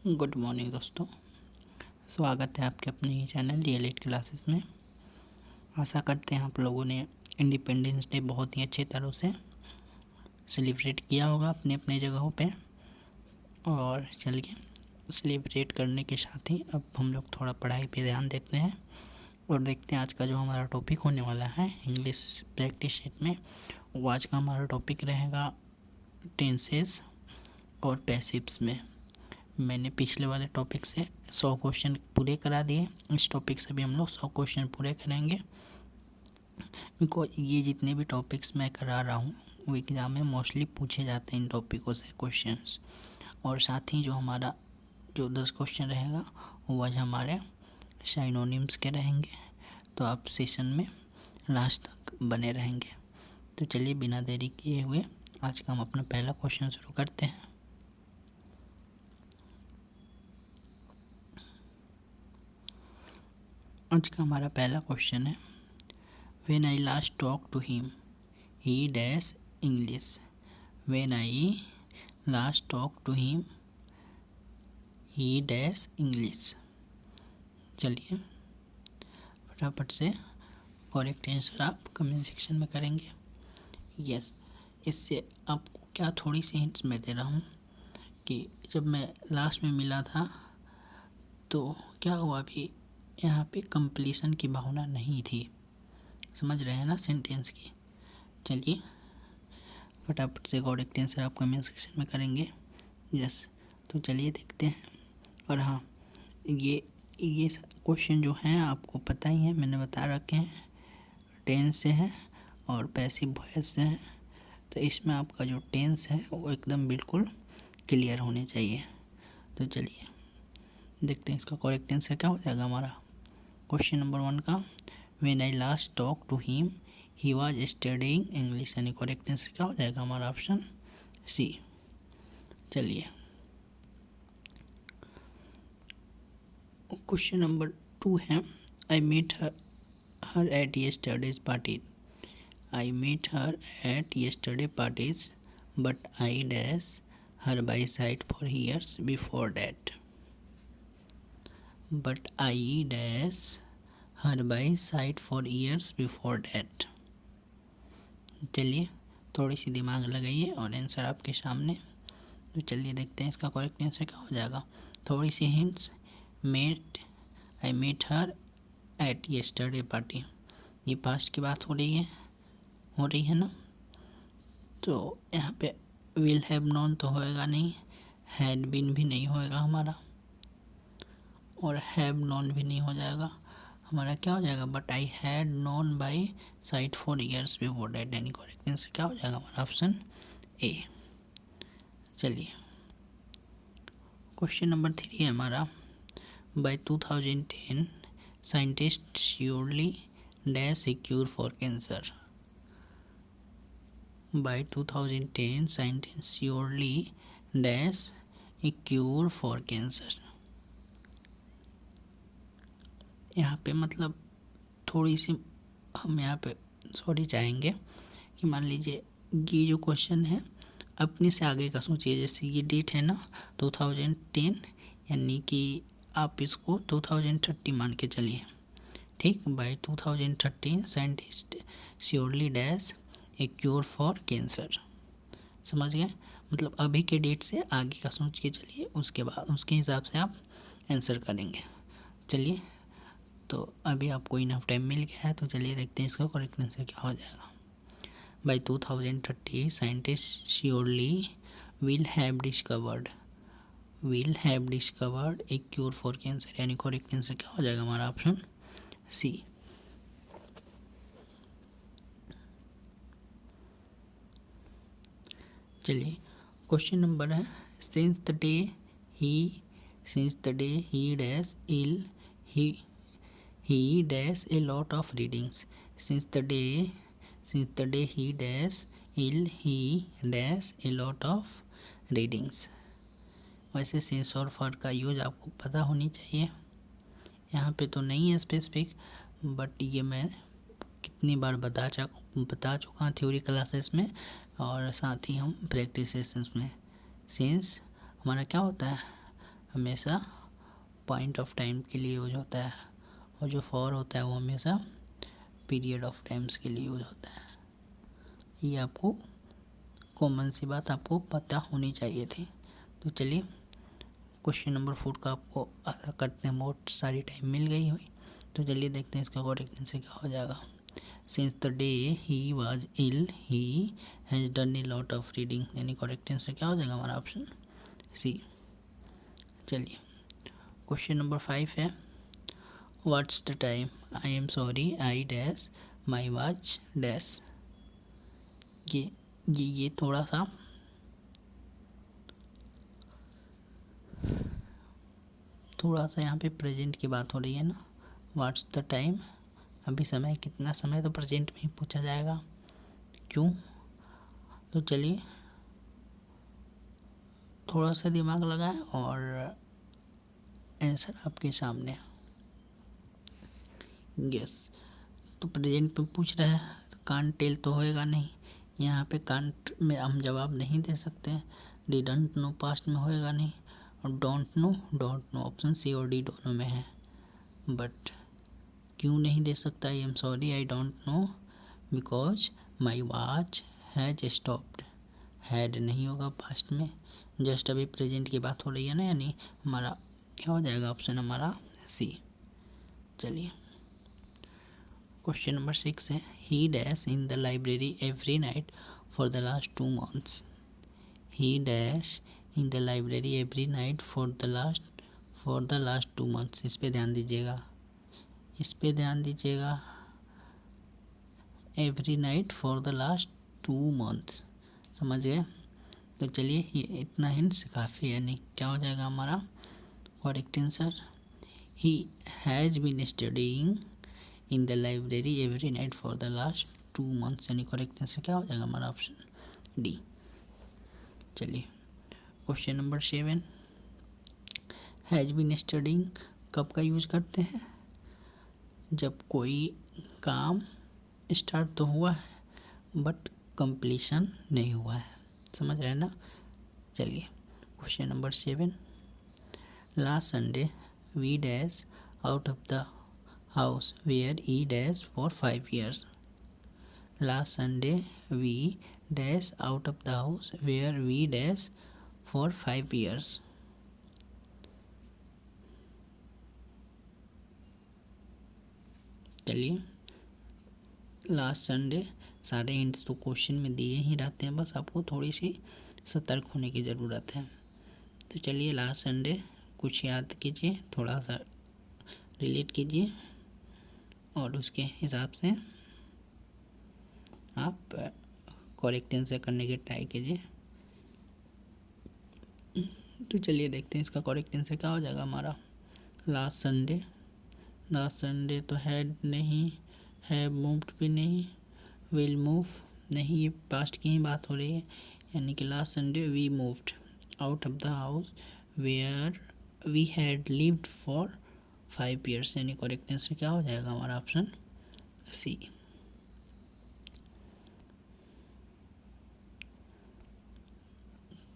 Good morning दोस्तों, स्वागत है आपके अपने ही चैनल DL8 क्लासेस में। आशा करते हैं आप लोगों ने इंडिपेंडेंस डे बहुत ही अच्छे तरह से सेलिब्रेट किया होगा अपने अपने जगहों पे। और चलिए, सेलिब्रेट करने के साथ ही अब हम लोग थोड़ा पढ़ाई पे ध्यान देते हैं और देखते हैं आज का जो हमारा टॉपिक होने वाला है इंग्लिश प्रैक्टिस सेट में। वो आज का हमारा टॉपिक रहेगा टेंसेस और पैसिव्स में। मैंने पिछले वाले टॉपिक से 100 क्वेश्चन पूरे करा दिए, इस टॉपिक से भी हम लोग 100 क्वेश्चन पूरे करेंगे। बिकॉज ये जितने भी टॉपिक्स मैं करा रहा हूँ वो एग्ज़ाम में मोस्टली पूछे जाते हैं इन टॉपिकों से क्वेश्चंस। और साथ ही जो हमारा जो 10 क्वेश्चन रहेगा वो आज हमारे साइनोनिम्स के रहेंगे। तो आप सेशन में लास्ट तक बने रहेंगे। तो चलिए बिना देरी किए हुए आज का हम अपना पहला क्वेश्चन शुरू करते हैं। आज का हमारा पहला क्वेश्चन है, when I last talk to him he dash English. When I last talk to him he dash English. चलिए फटाफट से करेक्ट आंसर आप कमेंट सेक्शन में करेंगे। यस, इससे आपको क्या थोड़ी सी हिंट्स मैं दे रहा हूँ कि जब मैं लास्ट में मिला था तो क्या हुआ, अभी यहाँ पे कंप्लीशन की भावना नहीं थी। समझ रहे हैं ना सेंटेंस की। चलिए फटाफट से करेक्ट आंसर आप कमेंट सेक्शन में करेंगे। यस, तो चलिए देखते हैं। और हाँ, ये क्वेश्चन जो हैं आपको पता ही है, मैंने बता रखे हैं, टेंस से है और पैसिव वॉइस से है। तो इसमें आपका जो टेंस है वो एकदम बिल्कुल क्लियर होने चाहिए। तो चलिए देखते हैं इसका करेक्ट आंसर क्या हो जाएगा हमारा क्वेश्चन नंबर 1 का। When I last talk to him he was studying English, यानी करेक्ट आंसर क्या हो जाएगा हमारा ऑप्शन सी। चलिए क्वेश्चन नंबर 2 है, I meet her at yesterday's party. I meet her at yesterday parties but I dash her by sight for years before that. But I dash her by sight for years before that. चलिए थोड़ी सी दिमाग लगाइए और answer आपके सामने। तो चलिए देखते हैं इसका करेक्ट आंसर क्या हो जाएगा। थोड़ी सी hints, I met her at yesterday party, ये पास्ट की बात हो रही है ना। तो यहाँ पे विल हैव नॉन तो होएगा नहीं, हैड बीन भी नहीं होएगा हमारा, और हैव नॉन भी नहीं हो जाएगा हमारा। क्या हो जाएगा, but I had non by sight for years before that, यानी करेक्ट आंसर क्या हो जाएगा हमारा ऑप्शन ए। चलिए क्वेश्चन नंबर 3 है हमारा, by 2010 scientist surely dash a cure for cancer. By 2010 scientist surely dash a cure for cancer. यहाँ पे मतलब थोड़ी सी हम यहाँ पे सॉरी चाहेंगे कि मान लीजिए ये जो क्वेश्चन है अपने से आगे का सोचिए। जैसे ये डेट है ना 2010, यानी कि आप इसको 2030 मान के चलिए, ठीक। By 2030 scientist surely dash a cure for cancer. समझ गए, मतलब अभी के डेट से आगे का सोच के चलिए, उसके बाद उसके हिसाब से आप आंसर करेंगे। चलिए तो अभी आपको इनफ टाइम मिल गया है, तो चलिए देखते हैं इसका करेक्ट आंसर क्या हो जाएगा। By 2030 scientist surely will have discovered a cure for cancer, यानी करेक्ट आंसर क्या हो जाएगा हमारा ऑप्शन सी। चलिए क्वेश्चन नंबर है, since the day he dash ill he dash a lot of readings। since the day he dash ill he dash a lot of readings। वैसे since और for का use आपको पता होनी चाहिए, यहाँ पे तो नहीं है स्पेसिफिक, बट ये मैं कितनी बार बता चुका हूँ थ्योरी क्लासेस में और साथ ही हम प्रैक्टिस सेशंस में। since हमारा क्या होता है, हमेशा पॉइंट ऑफ टाइम के लिए यूज होता है, और जो फॉर होता है वो हमेशा पीरियड ऑफ टाइम्स के लिए यूज होता है। ये आपको कॉमन सी बात आपको पता होनी चाहिए थी। तो चलिए क्वेश्चन नंबर 4 का आपको करते हैं, बहुत सारी टाइम मिल गई हुई। तो चलिए देखते हैं इसका करेक्ट आंसर क्या हो जाएगा। Since the day he was ill he has done a lot of reading, यानी करेक्ट आंसर क्या हो जाएगा हमारा ऑप्शन सी। चलिए क्वेश्चन नंबर 5 है, what's the time, I am sorry I dash my watch dash. ये थोड़ा सा यहाँ पे प्रेजेंट की बात हो रही है ना। व्हाट्स द टाइम, अभी समय कितना समय, तो प्रेजेंट में ही पूछा जाएगा। क्यों? तो चलिए थोड़ा सा दिमाग लगाएं और आंसर आपके सामने। यस, तो प्रेजेंट में पूछ रहा है तो कांट टेल तो होएगा नहीं, यहाँ पे कांट में हम जवाब नहीं दे सकते। डिडंट नो पास्ट में होएगा नहीं, और डोंट नो ऑप्शन सी और डी दोनों में है। बट क्यों नहीं दे सकता, I am sorry I don't know because my watch has stopped. Had नहीं होगा पास्ट में, जस्ट अभी प्रेजेंट की बात हो रही है ना, यानी हमारा क्या हो जाएगा ऑप्शन हमारा सी। चलिए क्वेश्चन नंबर 6 है, ही dash in the library every night for the last 2 months। He dash in the library every night for the last 2 months। इस पे ध्यान दीजिएगा, every night for the last 2 months, समझ गए। तो चलिए ये इतना हिंट्स काफ़ी है, नहीं क्या हो जाएगा हमारा correct answer. He has been studying in the library every night for the last 2 months, यानी करेक्ट आंसर क्या हो जाएगा हमारा ऑप्शन डी। चलिए question number 7, has been studying कब का यूज करते हैं, जब कोई काम स्टार्ट तो हुआ है बट कंप्लीशन नहीं हुआ है, समझ रहे हैं ना। चलिए question number 7, last Sunday we dash out of the house where we dash for 5 years। Last Sunday we dash out of the house where we dash for 5 years। चलिए लास्ट संडे, सारे हिंट्स तो question में दिए ही रहते हैं, बस आपको थोड़ी सी सतर्क होने की ज़रूरत है। तो चलिए लास्ट संडे कुछ याद कीजिए, थोड़ा सा रिलेट कीजिए और उसके हिसाब से आप करेक्ट आंसर करने की ट्राई कीजिए। तो चलिए देखते हैं इसका करेक्ट आंसर क्या हो जाएगा हमारा। लास्ट संडे तो हैड नहीं, हैव मूव्ड भी नहीं, विल मूव नहीं, ये पास्ट की ही बात हो रही है, यानी कि last Sunday we moved out of the house where we had lived for 5 years, यानी करेक्ट आंसर क्या हो जाएगा हमारा ऑप्शन सी।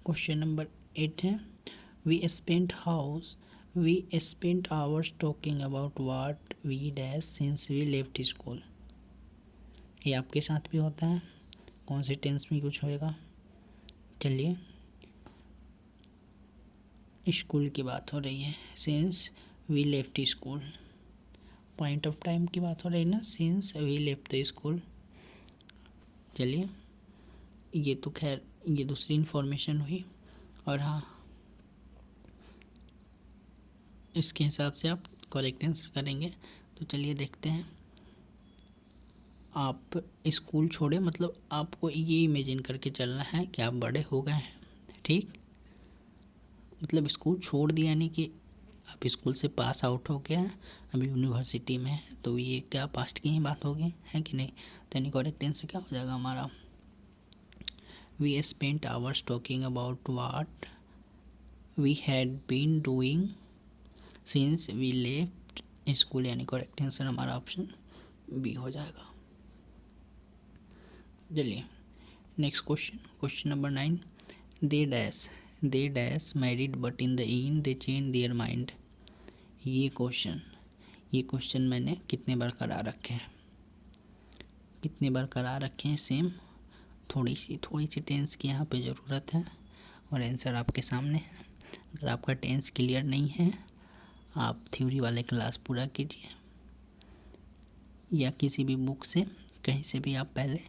क्वेश्चन नंबर 8 है, we spent hours talking about what we dash since we left school. ये आपके साथ भी होता है, कौन से टेंस में कुछ होएगा। चलिए स्कूल की बात हो रही है, since we left school, point of time की बात हो रही है ना, since we left the school. चलिए ये तो खैर ये दूसरी इन्फॉर्मेशन हुई, और हाँ इसके हिसाब से आप करेक्ट आंसर करेंगे। तो चलिए देखते हैं, आप स्कूल छोड़े मतलब आपको ये इमेजिन करके चलना है कि आप बड़े हो गए हैं, ठीक। मतलब स्कूल छोड़ दिया यानी कि आप स्कूल से पास आउट हो गए हैं, अभी यूनिवर्सिटी में है, तो ये क्या पास्ट की ही बात होगी, है कि नहीं। तो यानी करेक्ट आंसर क्या हो जाएगा हमारा, we spent hours talking about what we had been doing since we left school, यानी करेक्ट आंसर हमारा ऑप्शन बी हो जाएगा। चलिए next question number 9, they they dash married but in the in they change their mind. ये question मैंने कितने बार करा रखे हैं, सेम। थोड़ी सी टेंस की यहाँ पे ज़रूरत है और आंसर आपके सामने है। अगर आपका टेंस क्लियर नहीं है, आप थ्योरी वाले क्लास पूरा कीजिए या किसी भी बुक से कहीं से भी आप पहले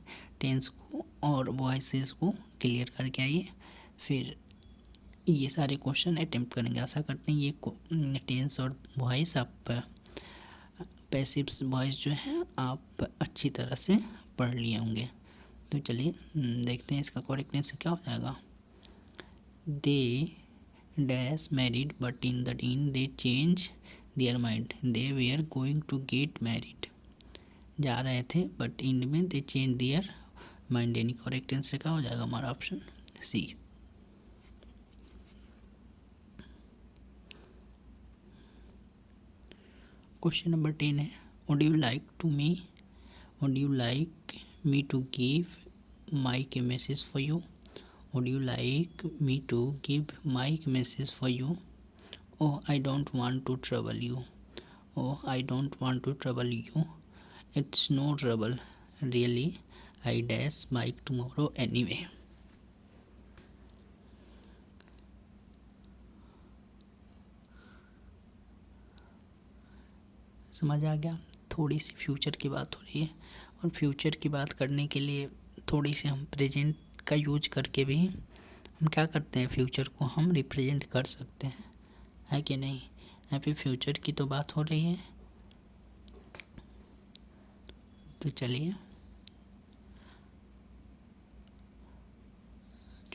टेंस को और वॉइसेस को क्लियर करके आइए, फिर ये सारे क्वेश्चन अटेम्प्ट करेंगे। आशा करते हैं ये टेंस और वॉइस आप पैसिव वॉइस जो है आप अच्छी तरह से पढ़ लिए होंगे। तो चलिए देखते हैं इसका करेक्ट आंसर क्या हो जाएगा। They dash married but in the in they change their mind. They were going to get married, जा रहे थे बट इन में दे चेंज देयर माइंड। यानी करेक्ट आंसर क्या हो जाएगा हमारा ऑप्शन सी। क्वेश्चन नंबर 10 है, would you like me to give Mike a message for you. Would you like me to give Mike message for you. Oh I don't want to trouble you. Oh I don't want to trouble you. It's no trouble really, I dash Mike tomorrow anyway. समझ आ गया। थोड़ी सी future की बात हो रही है और फ्यूचर की बात करने के लिए थोड़ी सी हम प्रेजेंट का यूज करके भी हम क्या करते हैं, फ्यूचर को हम रिप्रेजेंट कर सकते हैं, है कि नहीं। यहाँ पे फ्यूचर की तो बात हो रही है, तो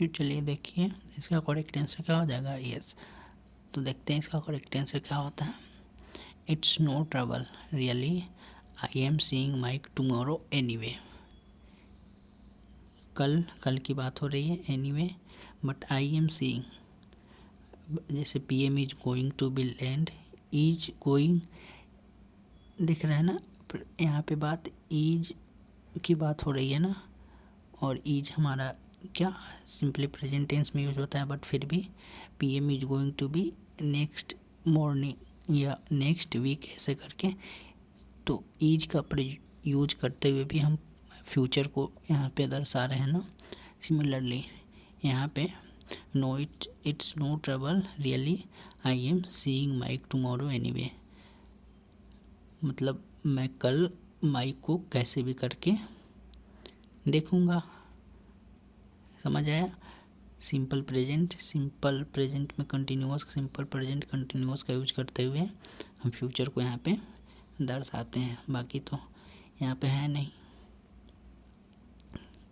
चलिए देखिए इसका करेक्ट आंसर क्या हो जाएगा। यस, तो देखते हैं इसका करेक्ट आंसर क्या होता है। It's no trouble really, I am seeing Mike tomorrow anyway. कल की बात हो रही है, anyway but I am seeing, जैसे PM is going to be land, is going दिख रहा है ना, यहाँ पे बात इज की बात हो रही है ना, और इज हमारा क्या सिंपली प्रेजेंट टेंस में यूज होता है, बट फिर भी PM is going to be next morning या नेक्स्ट वीक ऐसे करके, तो ईज का यूज करते हुए भी हम फ्यूचर को यहाँ पे दर्शा रहे हैं ना। सिमिलरली यहाँ पे it's no trouble really, I am seeing Mike tomorrow anyway, मतलब मैं कल माइक को कैसे भी करके देखूँगा। समझ आया। सिंपल प्रेजेंट में कंटिन्यूअस, सिंपल प्रेजेंट कंटिन्यूअस का यूज करते हुए हम फ्यूचर को यहाँ पे दर्शाते हैं, बाकी तो यहाँ पे है नहीं।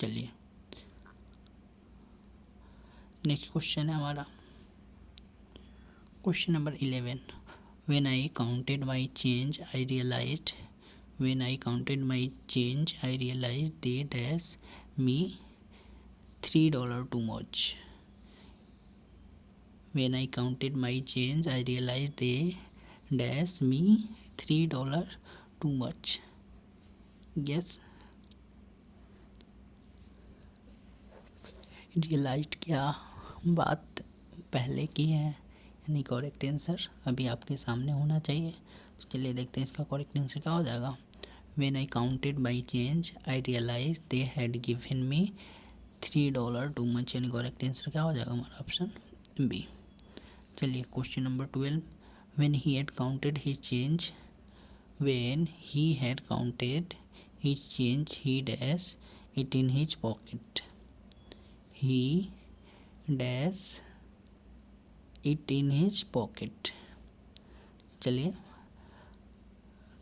चलिए नेक्स्ट क्वेश्चन है हमारा question number 11। When I counted my change I realised, when I counted my change I realised they dash me $3 too much। When I counted my change, I realized they dash me $3 too much। Yes, realized क्या बात पहले की है, यानी correct answer अभी आपके सामने होना चाहिए। तो चलिए देखते हैं इसका करेक्ट आंसर क्या हो जाएगा। When I counted my change, I realized they had given me $3 too much, यानी करेक्ट आंसर क्या हो जाएगा हमारा ऑप्शन बी। चलिए question number 12। When he had counted his change, when he had counted his change he dash it in his pocket, he dash it in his pocket. चलिए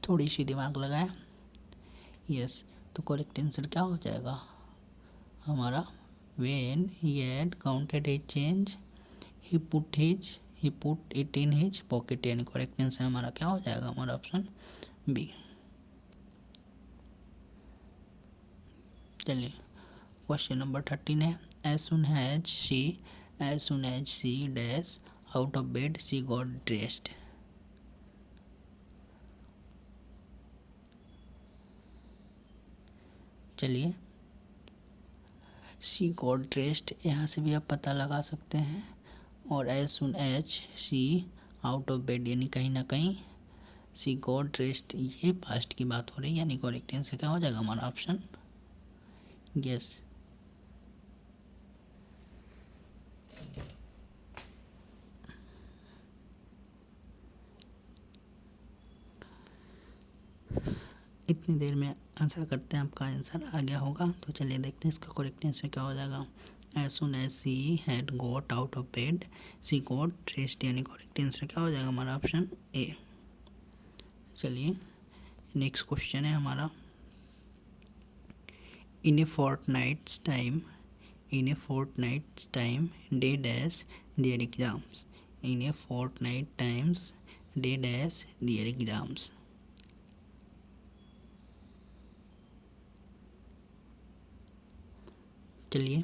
थोड़ी सी दिमाग लगाएं। यस, तो करेक्ट आंसर क्या हो जाएगा हमारा। When he had counted his change he put it in his pocket, यानी करेक्ट आंसर हमारा क्या हो जाएगा हमारा ऑप्शन बी। चलिए क्वेश्चन नंबर 13 है। As soon as she dash out of bed she got dressed. चलिए शी गॉट ड्रेस्ड यहाँ से भी आप पता लगा सकते हैं, और as soon as she out of bed यानी कहीं ना कहीं सी गॉट रेस्ट, ये पास्ट की बात हो रही है, यानी करेक्ट आंसर क्या हो जाएगा हमारा ऑप्शन यस। इतनी देर में आंसर करते हैं आपका आंसर आ गया होगा। तो चलिए देखते हैं इसका करेक्ट आंसर क्या हो जाएगा। As soon as she had got out of bed she got rest, यानी करेक्ट आंसर क्या हो जाएगा हमारा ऑप्शन ए। चलिए नेक्स्ट क्वेश्चन है हमारा। In a fortnight's time in a fortnight's time they dash their exams, in a fortnight times they dash their exams. चलिए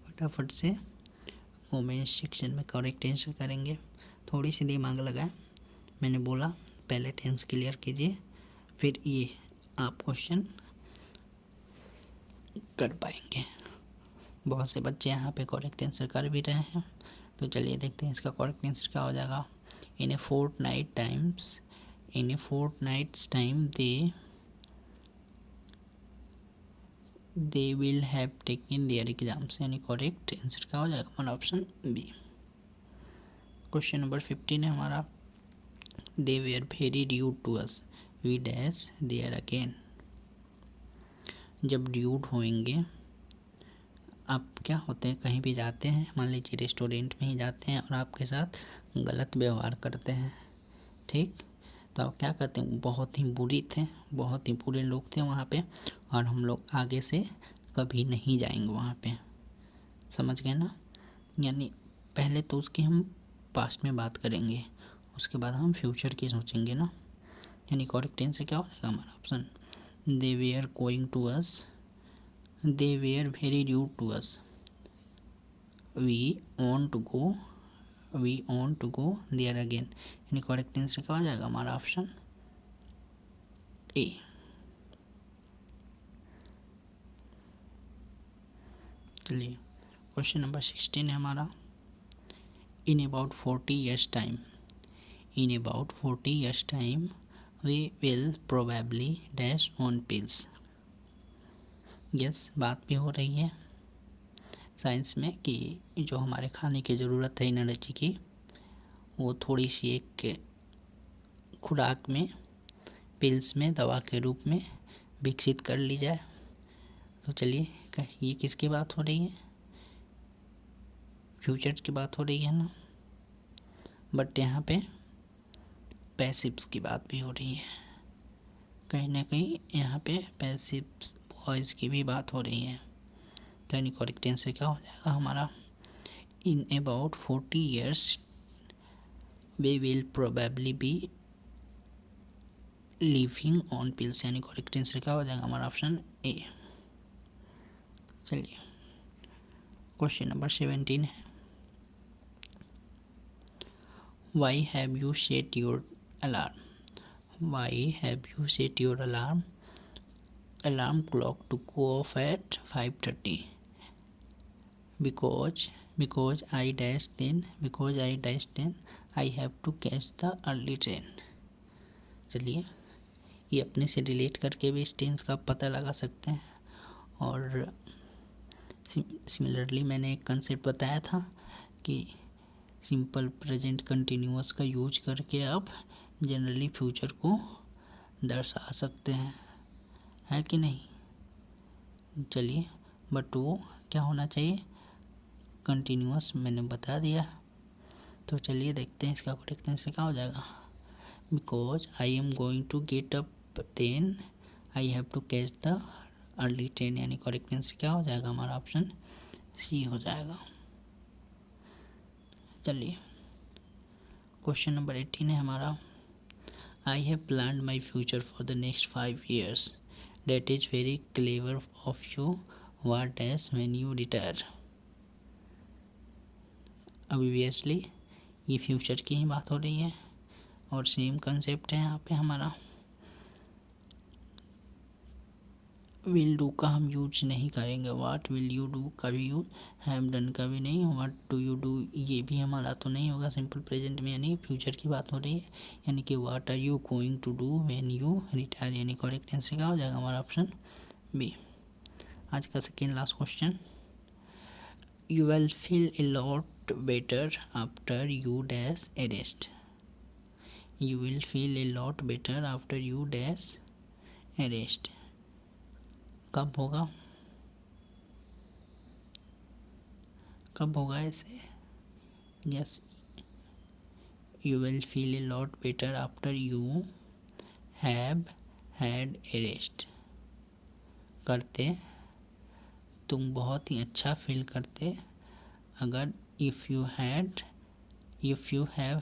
फटाफट से कमेंट सेक्शन में करेक्ट आंसर करेंगे। थोड़ी सी दिमाग लगाए, मैंने बोला पहले टेंस क्लियर कीजिए फिर ये आप क्वेश्चन कर पाएंगे। बहुत से बच्चे यहाँ पे करेक्ट आंसर कर भी रहे हैं। तो चलिए देखते हैं इसका करेक्ट आंसर क्या हो जाएगा। In a fortnight times in a fortnight's time they will have taken their exams, यानी करेक्ट आंसर क्या हो जाएगा हमारा ऑप्शन बी। क्वेश्चन नंबर 15 है हमारा। They were very rude to us we dash there again. जब ड्यूड होंगे, आप क्या होते हैं कहीं भी जाते हैं, मान लीजिए रेस्टोरेंट में ही जाते हैं और आपके साथ गलत व्यवहार करते हैं, ठीक, तो आप क्या करते हैं, बहुत ही बुरे लोग थे वहाँ पे और हम लोग आगे से कभी नहीं जाएंगे वहाँ पे, समझ गए ना। यानी पहले तो उसकी हम पास्ट में बात करेंगे, उसके बाद हम फ्यूचर की सोचेंगे ना। यानी करेक्ट आंसर क्या हो जाएगा हमारा option, they were going to us they were very rude to us we want to go there again, यानी करेक्ट आंसर क्या हो जाएगा हमारा ऑप्शन ए। चलिए क्वेश्चन नंबर 16 है हमारा। In about 40 years time we will probably dash on pills। Yes, बात भी हो रही है साइंस में कि जो हमारे खाने की ज़रूरत है एनर्जी की, वो थोड़ी सी एक खुराक में, पिल्स में, दवा के रूप में विकसित कर ली जाए। तो चलिए ये किसकी बात हो रही है, फ्यूचर की बात हो रही है ना, बट यहाँ पे पैसिव्स की बात भी हो रही है, कहीं ना कहीं यहाँ पे पैसिव वॉइस की भी बात हो रही है। तो यानी करेक्ट आंसर क्या हो जाएगा हमारा, in about 40 years way will probably be living on pills, यानी करेक्ट आंसर क्या हो जाएगा हमारा ऑप्शन ए। चलिए क्वेश्चन नंबर 17 है। Why have you set your alarm alarm clock to go off at 5:30 because I dash then I have to catch the early train। चलिए ये अपने से रिलेट करके भी इस टेंस का पता लगा सकते हैं। और सिमिलरली मैंने एक कंसेप्ट बताया था कि सिंपल प्रेजेंट कंटिन्यूअस का यूज करके आप जनरली फ्यूचर को दर्शा सकते हैं, है कि नहीं। चलिए बट वो क्या होना चाहिए, कंटिन्यूअस, मैंने बता दिया। तो चलिए देखते हैं इसका करेक्ट आंसर क्या हो जाएगा। Because I am going to get up then I have to catch the early train, यानी करेक्ट आंसर क्या हो जाएगा हमारा ऑप्शन सी हो जाएगा। चलिए क्वेश्चन नंबर 18 है हमारा। I have planned my future for the next 5 years। That is very clever of you। What does when you retire। Obviously ये फ्यूचर की ही बात हो रही है और सेम कंसेप्ट है यहाँ पे हमारा। विल डू का हम यूज नहीं करेंगे, व्हाट विल यू डू का भी यूज, हैव डन का भी नहीं, व्हाट डू यू डू ये भी हमारा तो नहीं होगा सिंपल प्रेजेंट में, यानी फ्यूचर की बात हो रही है। यानी कि what are you going to do when you retire, यानी करेक्ट आंसर क्या हो जाएगा हमारा ऑप्शन बी। आज का second last question, you will feel a lot better after you dash a rest. You will feel a lot better after you dash a rest, कब होगा, कब होगा ऐसे? Yes, you will feel a lot better after you have had a rest, करते तुम बहुत ही अच्छा feel करते अगर if you have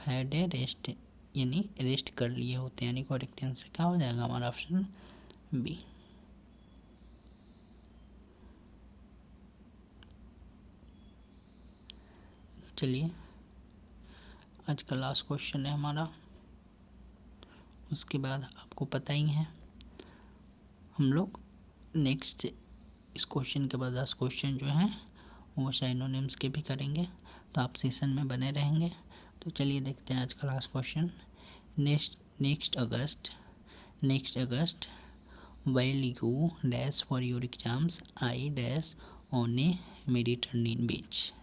had a rest, यानी रेस्ट कर लिए होते, यानी करेक्ट आंसर क्या हो जाएगा हमारा ऑप्शन बी। चलिए आज का लास्ट क्वेश्चन है हमारा, उसके बाद आपको पता ही है हम लोग नेक्स्ट इस क्वेश्चन के बाद 10 क्वेश्चन जो हैं वो साइनोनिम्स के भी करेंगे, तो आप सेशन में बने रहेंगे। तो चलिए देखते हैं आज का last question. Next August while you dash for your exams I dash on a Mediterranean beach।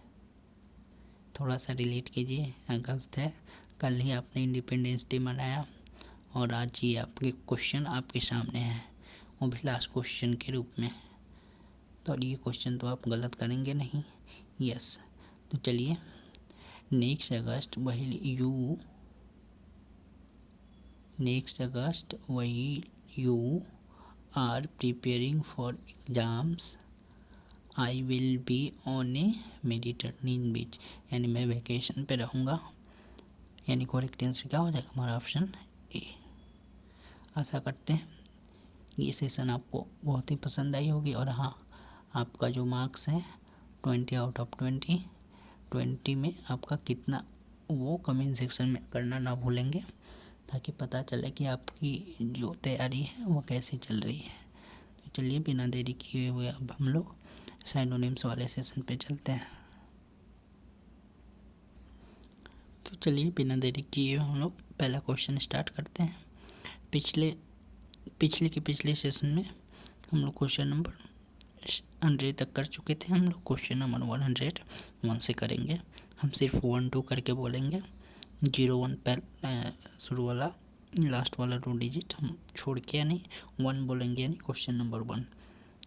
थोड़ा सा रिलेट कीजिए, अगस्त है, कल ही आपने इंडिपेंडेंस डे मनाया और आज ये आपके क्वेश्चन आपके सामने है, वो भी लास्ट क्वेश्चन के रूप में, तो ये क्वेश्चन तो आप गलत करेंगे नहीं। यस, तो चलिए next August while you are preparing for exams I will be on a Mediterranean beach, यानी मैं वैकेशन पे रहूँगा, यानी करेक्ट आंसर क्या हो जाएगा हमारा ऑप्शन ए। आशा करते हैं ये सेशन आपको बहुत ही पसंद आई होगी, और हाँ आपका जो मार्क्स है 20 आउट ऑफ 20 में आपका कितना वो कमेंट सेक्शन में करना ना भूलेंगे, ताकि पता चले कि आपकी जो तैयारी है वो कैसी चल रही है। तो चलिए बिना देरी किए हुए अब हम लोग साइनोनिम्स वाले सेशन पे चलते हैं। तो चलिए बिना देरी किए हुए हम लोग पहला क्वेश्चन स्टार्ट करते हैं। पिछले सेशन में हम लोग क्वेश्चन नंबर 100 तक कर चुके थे, हम लोग क्वेश्चन नंबर 101 से करेंगे। हम सिर्फ 1 2 करके बोलेंगे, 0 1 शुरू वाला लास्ट वाला 2 डिजिट हम छोड़ के यानी 1 बोलेंगे, यानी क्वेश्चन नंबर 1।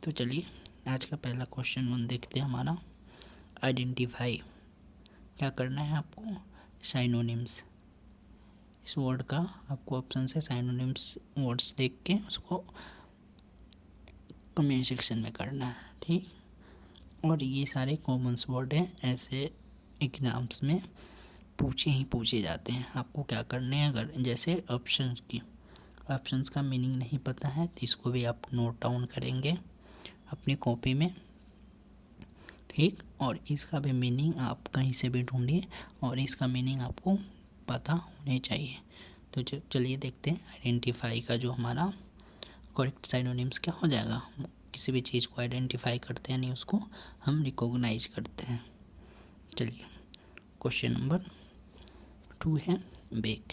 तो चलिए आज का पहला क्वेश्चन 1 देखते हैं हमारा। आइडेंटिफाई, क्या करना है आपको, साइनोनिम्स, इस वर्ड का आपको ऑप्शन से साइनोनिम्स वर्ड्स देख के उसको कमेंट सेक्शन में करना है, ठीक। और ये सारे कॉमन्स वर्ड हैं, ऐसे एग्जाम्स में पूछे जाते हैं। आपको क्या करने हैं, अगर जैसे ऑप्शंस का मीनिंग नहीं पता है तो इसको भी आप नोट डाउन करेंगे अपनी कॉपी में, ठीक। और इसका भी मीनिंग आप कहीं से भी ढूंढिए और इसका मीनिंग आपको पता होने चाहिए। तो चलिए देखते हैं आइडेंटिफाई का जो हमारा करेक्ट साइनोनिम्स क्या हो जाएगा। किसी भी चीज़ को आइडेंटिफाई करते हैं यानी उसको हम रिकॉग्नाइज करते हैं। चलिए क्वेश्चन नंबर 2 है बेक।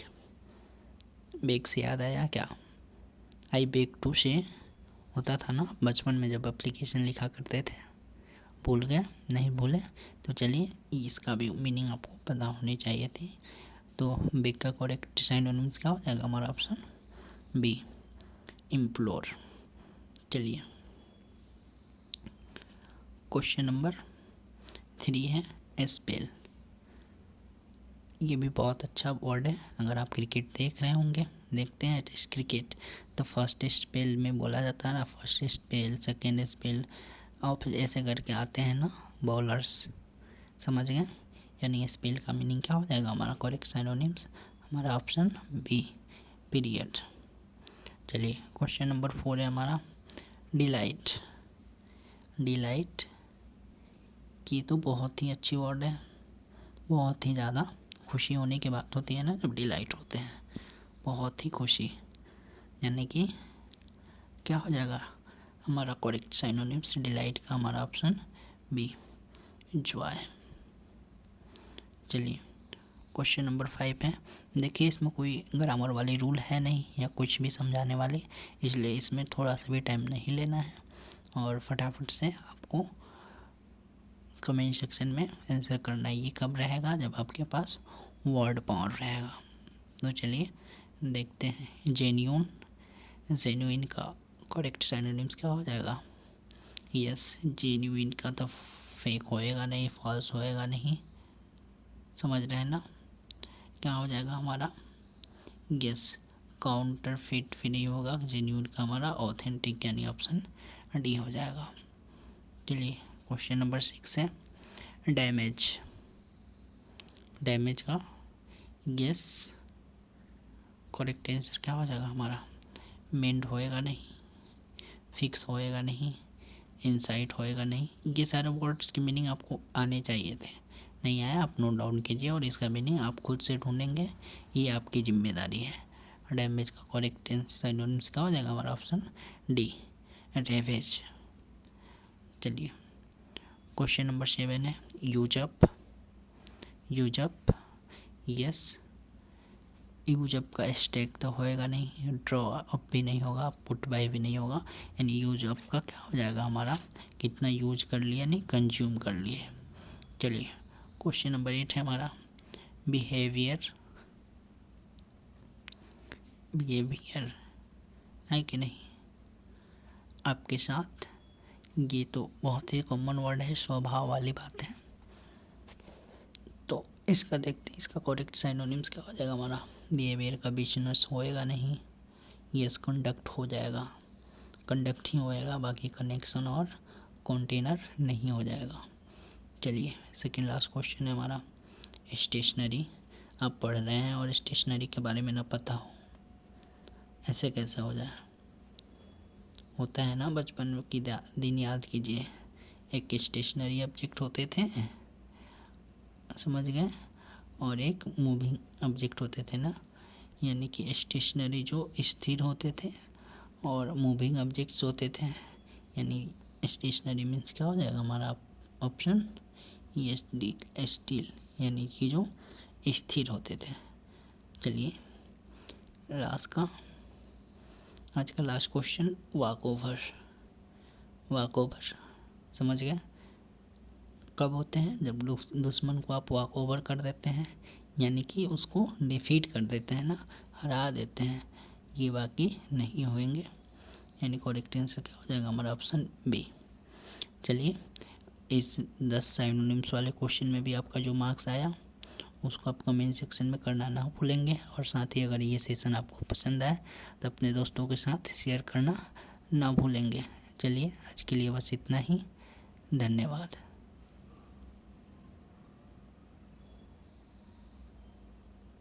बेक से याद आया क्या, आई बेक टू से होता था ना बचपन में जब एप्लीकेशन लिखा करते थे, भूल गए, नहीं भूले, तो चलिए इसका भी मीनिंग आपको पता होनी चाहिए थी। तो बेक का करेक्ट साइनोनिम्स क्या हो जाएगा हमारा ऑप्शन बी, इम्प्लोर। चलिए क्वेश्चन नंबर 3 है स्पेल। ये भी बहुत अच्छा वर्ड है, अगर आप क्रिकेट देख रहे होंगे, देखते हैं टेस्ट क्रिकेट, तो फर्स्ट स्पेल में बोला जाता है ना, फर्स्ट स्पेल, सेकेंड स्पेल, और फिर ऐसे करके आते हैं ना बॉलर्स, समझ गए। यानी स्पेल का मीनिंग क्या हो जाएगा हमारा करेक्ट साइनोनिम्स हमारा ऑप्शन बी, पीरियड। चलिए क्वेश्चन नंबर 4 है हमारा डिलाइट। डिलाइट की तो बहुत ही अच्छी वर्ड है, बहुत ही ज़्यादा खुशी होने की बात होती है ना जब डिलाइट होते हैं, बहुत ही खुशी, यानी कि क्या हो जाएगा हमारा करेक्ट साइनोनिम्स डिलाइट का हमारा ऑप्शन बी, जॉय। चलिए क्वेश्चन नंबर 5 है। देखिए इसमें कोई ग्रामर वाली रूल है नहीं या कुछ भी समझाने वाली, इसलिए इसमें थोड़ा सा भी टाइम नहीं लेना है और फटाफट से आपको कमेंट सेक्शन में आंसर करना है। ये कब रहेगा? जब आपके पास वर्ड पावर रहेगा। तो चलिए देखते हैं। जेन्यून, जेन्युइन का करेक्ट सिनोनिम्स क्या हो जाएगा? यस, जेन्युइन का तो फेक होएगा नहीं, फॉल्स होएगा नहीं, समझ रहे हैं ना? क्या हो जाएगा हमारा? यस, काउंटरफिट भी नहीं होगा। जेन्युइन का हमारा ऑथेंटिक यानी ऑप्शन डी हो जाएगा। चलिए क्वेश्चन नंबर 6 है। डैमेज, डैमेज का यस करेक्ट आंसर क्या हो जाएगा हमारा? मेंड होएगा नहीं, फिक्स होएगा नहीं, इंसाइट होएगा नहीं। ये सारे वर्ड्स की मीनिंग आपको आने चाहिए थे, नहीं आया आप नोट डाउन कीजिए और इसका मीनिंग आप खुद से ढूंढेंगे, ये आपकी जिम्मेदारी है। डैमेज का करेक्ट सिनोनिम्स क्या हो जाएगा हमारा? Option D, ravage. चलिए क्वेश्चन नंबर 7 है। यूजअप, यूजअप यस, यूजअप का स्टैक तो होएगा नहीं, ड्रॉ अप भी नहीं होगा, पुट बाय भी नहीं होगा, यानी यूजअप का क्या हो जाएगा हमारा? कितना यूज कर लिया, नहीं कंज्यूम कर लिए। चलिए क्वेश्चन नंबर 8 है हमारा। बिहेवियर, बिहेवियर है कि नहीं आपके साथ? ये तो बहुत ही कॉमन वर्ड है, स्वभाव वाली बात है। तो इसका देखते हैं, इसका करेक्ट सिनोनिम्स क्या हो जाएगा हमारा? बिहेवियर का बिजनेस होएगा नहीं, यस कंडक्ट हो जाएगा, कंडक्ट ही होएगा, बाकी कनेक्शन और कंटेनर नहीं हो जाएगा। चलिए सेकेंड लास्ट क्वेश्चन है हमारा। स्टेशनरी, आप पढ़ रहे हैं और स्टेशनरी के बारे में ना पता हो, ऐसे कैसे हो जाए? होता है ना, बचपन की दिन याद कीजिए, एक स्टेशनरी ऑब्जेक्ट होते थे, समझ गए, और एक मूविंग ऑब्जेक्ट होते थे ना, यानी कि स्टेशनरी जो स्थिर होते थे और मूविंग ऑब्जेक्ट्स होते थे, यानी स्टेशनरी मीन्स क्या हो जाएगा हमारा? ऑप्शन यस डी, स्टील, यानी कि जो स्थिर होते थे। चलिए लास्ट का, आज का last question, walk over. Walk over समझ गए कब होते हैं? जब दुश्मन को आप वॉक ओवर कर देते हैं, यानी कि उसको डिफीट कर देते हैं ना, हरा देते हैं, ये बाकी नहीं होंगे, यानी करेक्ट आंसर क्या हो जाएगा हमारा? Option B. चलिए इस 10 सिनोनिम्स वाले क्वेश्चन में भी आपका जो मार्क्स आया उसको आप कमेंट सेक्शन में करना ना भूलेंगे, और साथ ही अगर ये सेशन आपको पसंद आए तो अपने दोस्तों के साथ शेयर करना ना भूलेंगे। चलिए आज के लिए बस इतना ही, धन्यवाद।